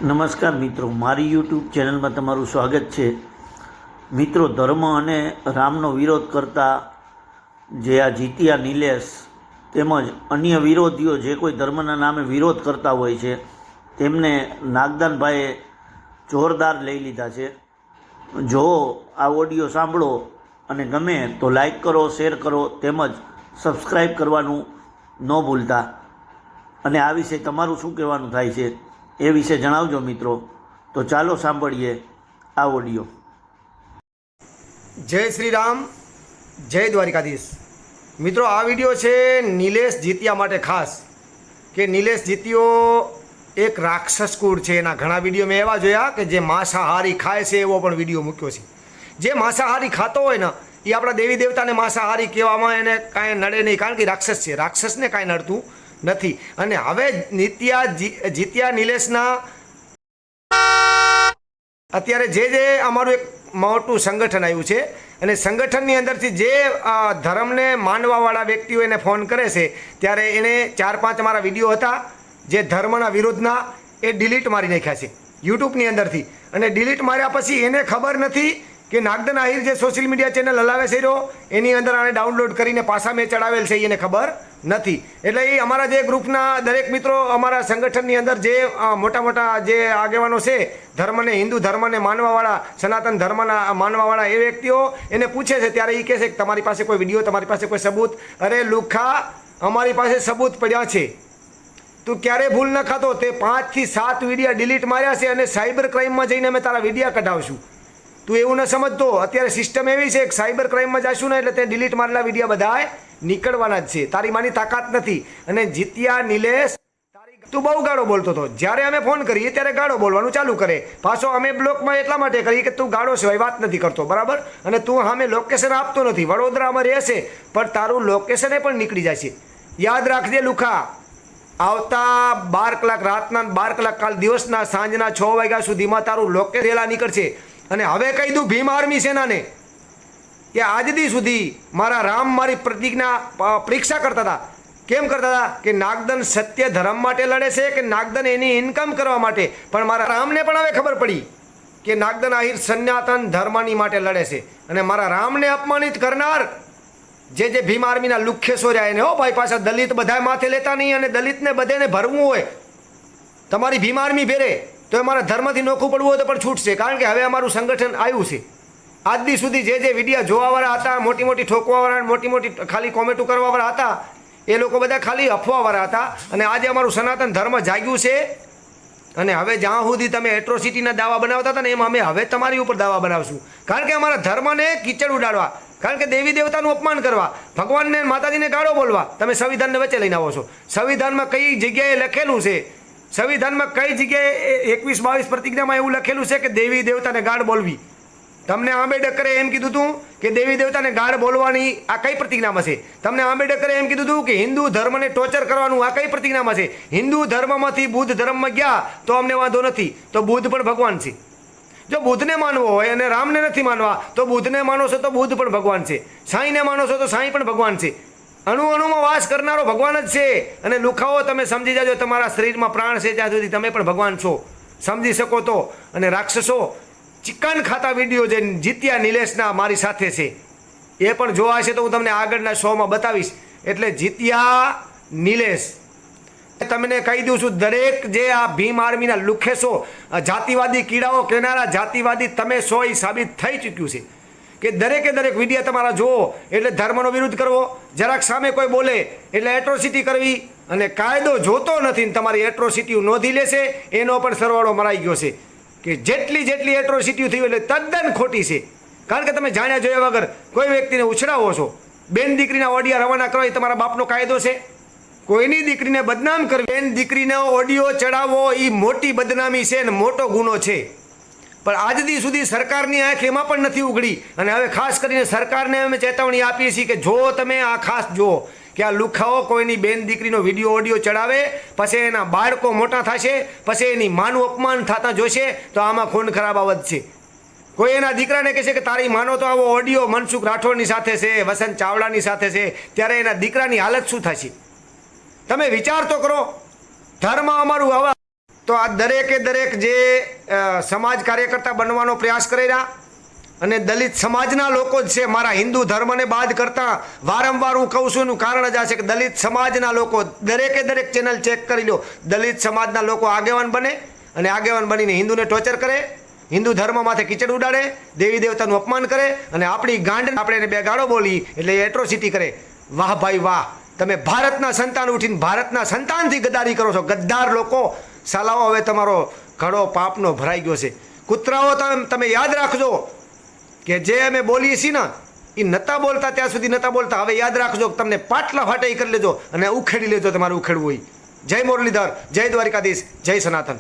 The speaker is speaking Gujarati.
નમસ્કાર મિત્રો, મારી યુટ્યુબ ચેનલમાં તમારું સ્વાગત છે। મિત્રો, ધર્મ અને રામનો વિરોધ કરતા જે આ જીતિયા નિલેશ તેમજ અન્ય વિરોધીઓ જે કોઈ ધર્મના નામે વિરોધ કરતા હોય છે તેમને નાગદાનભાઈએ જોરદાર લઈ લીધા છે। જો આ ઓડિયો સાંભળો અને ગમે તો લાઈક કરો, શેર કરો તેમજ સબસ્ક્રાઈબ કરવાનું ન ભૂલતા। અને આ વિશે તમારું શું કહેવાનું થાય છે એ વિશે જણાવજો મિત્રો। તો ચાલો સાંભળીએ આ ઓડિયો। જય શ્રી રામ, જય દ્વારિકાધીશ। મિત્રો, આ વિડીયો છે નિલેશ જીતિયા માટે ખાસ, કે નિલેશ જીતિયો એક રાક્ષસ કુળ છે। એના ઘણા વિડીયો મેં એવા જોયા કે જે માંસાહારી ખાય છે એવો પણ વિડીયો મૂક્યો છે। જે માંસાહારી ખાતો હોય ને એ આપણા દેવી દેવતાને માંસાહારી કહેવામાં એને કાંઈ નડે નહીં, કારણ કે રાક્ષસ છે, રાક્ષસને કાંઈ નડતું નથી। અને હવે જીતિયા નિલેશના અત્યારે જે અમારું એક મોટું સંગઠન આવ્યું છે અને સંગઠનની અંદરથી જે ધર્મને માનવાવાળા વ્યક્તિઓ એને ફોન કરે છે ત્યારે એને 4-5 અમારા વિડીયો હતા જે ધર્મના વિરોધના, એ ડિલીટ મારી નાખ્યા છે યુટ્યુબની અંદરથી। અને ડિલીટ માર્યા પછી એને ખબર નથી કે નાગદન આહિર જે સોશિયલ મીડિયા ચેનલ હલાવે છે એની અંદર આને ડાઉનલોડ કરીને પાછા મેં ચડાવેલ છે એને ખબર નથી। એટલે એ અમારા જે ગ્રુપના દરેક મિત્રો, અમારા સંગઠનની અંદર જે મોટા મોટા જે આગેવાનો છે ધર્મને, હિન્દુ ધર્મને માનવાવાળા, સનાતન ધર્મના માનવાવાળા એ વ્યક્તિઓ એને પૂછે છે ત્યારે એ કહે છે કે તમારી પાસે કોઈ વિડીયો, તમારી પાસે કોઈ સબૂત? અરે લુખા, અમારી પાસે સબૂત પડ્યા છે। તું ક્યારે ભૂલ ન ખાતો, તે 5 થી 7 વિડીયા ડિલીટ માર્યા છે અને સાયબર ક્રાઇમમાં જઈને અમે તારા વિડીયા કઢાવશું। તું એવું ન સમજતો, અત્યારે સિસ્ટમ એવી છે કે સાયબર ક્રાઇમમાં જશું ને એટલે તે ડિલીટ મારેલા વિડીયા બધાય નીકળવાના જ છે। તારી માની તાકાત નથી। અને જીતિયા નિલેશ, તું બહુ ગાળો બોલતો હતો, જ્યારે અમે ફોન કરીએ ત્યારે ગાળો બોલવાનું ચાલુ કરે। પાછો અમે બ્લોકમાં એટલા માટે કરીએ કે તું ગાળો સિવાય વાત નથી કરતો, બરાબર? અને તું સામે લોકેશન આપતો નથી, વડોદરામાં રહેશે પણ તારું લોકેશને પણ નીકળી જશે। યાદ રાખજે લુખા, આવતા 12 કલાક રાતના, 12 કલાક કાલ દિવસના, સાંજના 6 વાગ્યા સુધીમાં તારું લોકેશન નીકળશે। અને હવે કહી દઉં ભીમ આર્મી સેનાને કે આજ દી સુધી મારા રામ મારી પરીક્ષા કરતા હતા। કેમ કરતા હતા? કે નાગદન સત્ય ધર્મ માટે લડે છે કે નાગદન એની ઇન્કમ કરવા માટે? પણ મારા રામને પણ હવે ખબર પડી કે નાગદન આહિર સનાતન ધર્મની માટે લડે છે। અને મારા રામને અપમાનિત કરનાર જે ભીમ આર્મીના લુખ્ય સોર્યા એને, હો ભાઈ, પાછા દલિત બધા માથે લેતા નહીં। અને દલિતને બધાને ભરવું હોય તમારી ભીમ આર્મી ભેરે તો એ મારા ધર્મથી નોખું પડવું હોય તો પણ છૂટશે, કારણ કે હવે અમારું સંગઠન આવ્યું છે। આજ દી સુધી જે વિડીયા જોવાવાળા હતા, મોટી મોટી ઠોકવાવાળા, મોટી મોટી ખાલી કોમેન્ટો કરવાવાળા હતા, એ લોકો બધા ખાલી અફવાવાળા હતા। અને આજે અમારું સનાતન ધર્મ જાગ્યું છે। અને હવે જ્યાં સુધી તમે એટ્રોસિટીના દાવા બનાવતા હતા ને એમ અમે હવે તમારી ઉપર દાવા બનાવશું, કારણ કે અમારા ધર્મને કીચડ ઉડાડવા, કારણ કે દેવી દેવતાનું અપમાન કરવા, ભગવાનને, માતાજીને ગાળો બોલવા તમે સંવિધાનને વચ્ચે લઈને આવો છો। સંવિધાનમાં કઈ જગ્યાએ લખેલું છે, સંવિધાનમાં કઈ જગ્યાએ 21-22 પ્રતિજ્ઞામાં એવું લખેલું છે કે દેવી દેવતાને ગાળ બોલવી? તમને આંબેડકરે એમ કીધું હતું કે દેવી દેવતાને ગાળ બોલવાની આ કઈ પ્રતિજ્ઞામાં છે? તમને આંબેડકરે એમ કીધું હતું કે હિન્દુ ધર્મને ટોર્ચર કરવાનું આ કઈ પ્રતિજ્ઞામાં છે? હિન્દુ ધર્મમાંથી બુદ્ધ ધર્મમાં ગયા તો અમને વાંધો નથી, તો બુદ્ધ પણ ભગવાન છે। જો બુદ્ધને માનવો હોય અને રામને નથી માનવા તો બુદ્ધને માનો છો તો બુદ્ધ પણ ભગવાન છે, સાંઈને માનો છો તો સાંઈ પણ ભગવાન છે। અણુ અણુમાં વાસ કરનારો ભગવાન જ છે। અને લુખાઓ, તમે સમજી જાજો, તમારા શરીરમાં પ્રાણ છે ત્યાં સુધી તમે પણ ભગવાન છો, સમજી શકો તો। અને રાક્ષસો ચિકન ખાતા વિડીયો જે જીતિયા નિલેશના મારી સાથે છે એ પણ જોવા છે તો હું તમને આગળના શોમાં બતાવીશ। એટલે જીતિયા નિલેશ, તમને કહી દઉં છું, દરેક જે આ ભીમ આર્મીના લુખેસો, જાતિવાદી કીડાઓ કેનારા જાતિવાદી તમે છો એ સાબિત થઈ ચૂક્યું છે કે દરેકે દરેક વિડીયો તમારા જુઓ એટલે ધર્મનો વિરોધ કરવો, જરાક સામે કોઈ બોલે એટલે એટ્રોસિટી કરવી, અને કાયદો જોતો નથી ને તમારી એટ્રોસિટી નોંધી લેશે, એનો પણ સરવાળો મરાઈ ગયો છે કે જેટલી એટ્રોસિટી થઈ એટલે તદ્દન ખોટી છે। કારણ કે તમે જાણ્યા જોયા વગર કોઈ વ્યક્તિને ઉછળાવો છો, બેન દીકરીના ઓડિયા રવાના કરો એ તમારા બાપનો કાયદો છે? કોઈની દીકરીને બદનામ કરવી, બેન દીકરીનો ઓડિયો ચડાવવો એ મોટી બદનામી છે ને મોટો ગુનો છે। પણ આજ દી સુધી સરકારની આંખ એમાં પણ નથી ઉઘડી। અને હવે ખાસ કરીને સરકારને અમે ચેતવણી આપીએ છીએ કે જો તમે આ ખાસ જુઓ કે આ લુખાઓ કોઈની બેન દીકરીનો વિડીયો ઓડિયો ચડાવે, પછી એના બાળકો મોટા થશે, પછી એની માનું અપમાન થતા જોશે તો આમાં ખૂન ખરાબા વધશે। કોઈ એના દીકરાને કહેશે કે તારી માનો તો આવો ઓડિયો મનસુખ રાઠોડની સાથે છે, વસંત ચાવડાની સાથે છે, ત્યારે એના દીકરાની હાલત શું થશે? તમે વિચાર તો કરો। ધર્મ અમારું આવા તો આ દરેકે દરેક જે સમાજ કાર્યકર્તા બનવાનો પ્રયાસ કરી રહ્યા અને દલિત સમાજના લોકો જ છે. મારા હિન્દુ ધર્મને બાદ કરતાં વારંવાર હું કહું છું એનું કારણ જ આ છે કે દલિત સમાજના લોકો દરેકે દરેક ચેનલ ચેક કરી લો. દલિત સમાજના લોકો આગેવાન બને અને આગેવાન બનીને હિન્દુને ટોર્ચર કરે, હિન્દુ ધર્મ માથે કીચડ ઉડાડે, દેવી દેવતાનું અપમાન કરે અને આપણી ગાંડ આપણે એને બે ગાળો બોલી એટલે એ એટ્રોસિટી કરે. વાહ ભાઈ વાહ, તમે ભારતના સંતાન ઉઠીને ભારતના સંતાનથી ગદ્દારી કરો છો. ગદ્દાર લોકો, સાલાઓ હવે તમારો ઘડો પાપનો ભરાઈ ગયો છે. કૂતરાઓ તમે યાદ રાખજો કે જે અમે બોલીએ છીએ ને એ નહોતા બોલતા ત્યાં સુધી નહોતા બોલતા. હવે યાદ રાખજો કે તમને પાટલા ફાટે કરી લેજો અને ઉખેડી લેજો તમારે ઉખેડવું હોય. જય મુરલીધર, જય દ્વારિકાધીશ, જય સનાતન.